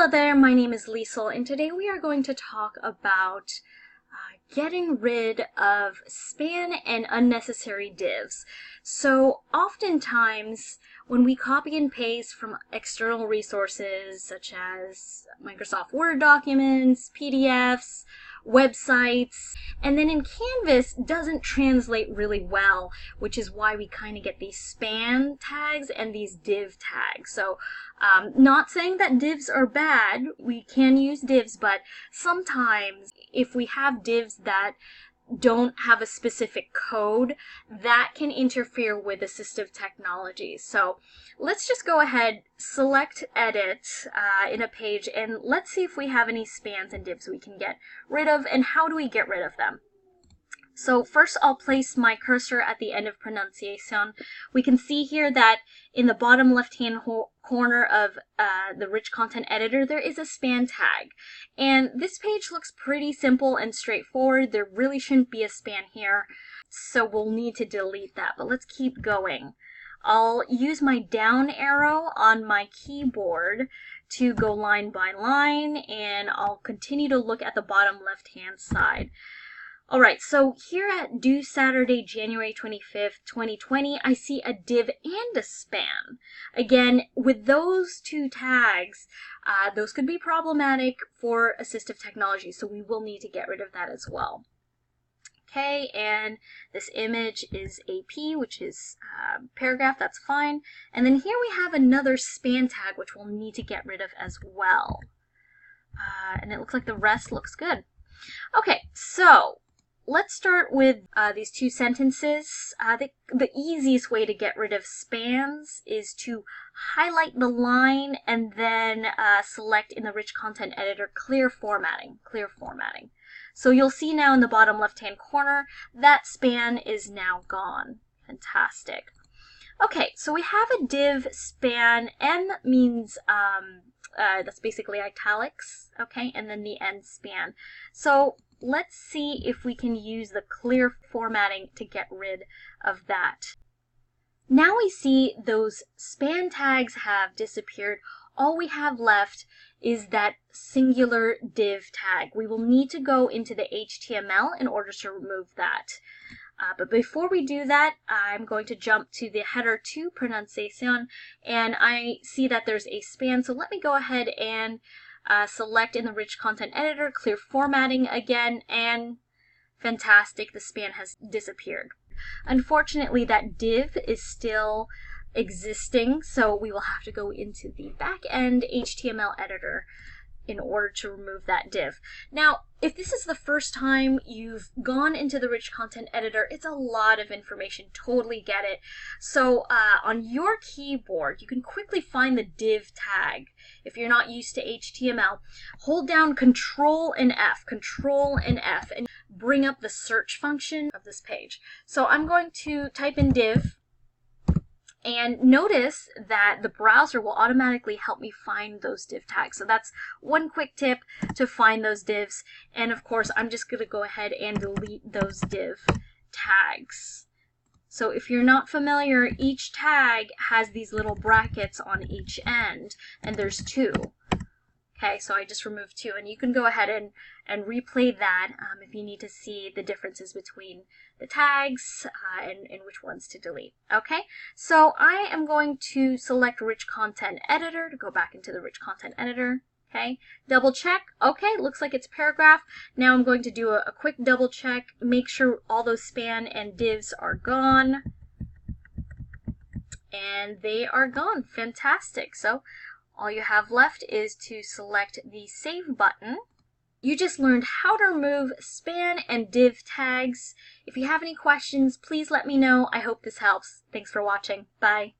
Hello there, my name is Liesel, and today we are going to talk about getting rid of span and unnecessary divs. So oftentimes when we copy and paste from external resources such as Microsoft Word documents, PDFs, websites, and then in Canvas doesn't translate really well, which is why we kind of get these span tags and these div tags. So not saying that divs are bad, we can use divs, but sometimes if we have divs that don't have a specific code, that can interfere with assistive technology. So let's just go ahead, select edit in a page, and let's see if we have any spans and divs we can get rid of, and how do we get rid of them. So first I'll place my cursor at the end of pronunciation. We can see here that in the bottom left-hand corner of the rich content editor, there is a span tag. And this page looks pretty simple and straightforward. There really shouldn't be a span here, so we'll need to delete that. But let's keep going. I'll use my down arrow on my keyboard to go line by line, and I'll continue to look at the bottom left-hand side. Alright, so here at due Saturday, January 25th, 2020, I see a div and a span. Again, with those two tags, those could be problematic for assistive technology, so we will need to get rid of that as well. Okay, and this image is AP, which is paragraph, that's fine. And then here we have another span tag, which we'll need to get rid of as well. And it looks like the rest looks good. Okay, so let's start with these two sentences. The easiest way to get rid of spans is to highlight the line and then select in the rich content editor clear formatting. So you'll see now in the bottom left-hand corner that span is now gone. Fantastic. Okay, so we have a div span. N means that's basically italics, okay, and then the end span. So let's see if we can use the clear formatting to get rid of that. Now we see those span tags have disappeared. All we have left is that singular div tag. We will need to go into the HTML in order to remove that. But before we do that, I'm going to jump to the header 2 pronunciation, and I see that there's a span, so let me go ahead and select in the rich content editor, clear formatting again, and fantastic, the span has disappeared. Unfortunately, that div is still existing, so we will have to go into the back-end HTML editor in order to remove that div. Now, if this is the first time you've gone into the rich content editor, it's a lot of information, totally get it. So on your keyboard, you can quickly find the div tag. If you're not used to HTML, hold down Control and F, and bring up the search function of this page. So I'm going to type in div, and notice that the browser will automatically help me find those div tags. So that's one quick tip to find those divs. And of course, I'm just going to go ahead and delete those div tags. So if you're not familiar, each tag has these little brackets on each end, and there's two. Okay, so I just removed two, and you can go ahead and replay that if you need to see the differences between the tags and which ones to delete. Okay, so I am going to select Rich Content Editor to go back into the Rich Content Editor. Okay, double check. Okay, looks like it's paragraph. Now I'm going to do a quick double check, make sure all those span and divs are gone. And they are gone. Fantastic. So all you have left is to select the Save button. You just learned how to remove span and div tags. If you have any questions, please let me know. I hope this helps. Thanks for watching. Bye.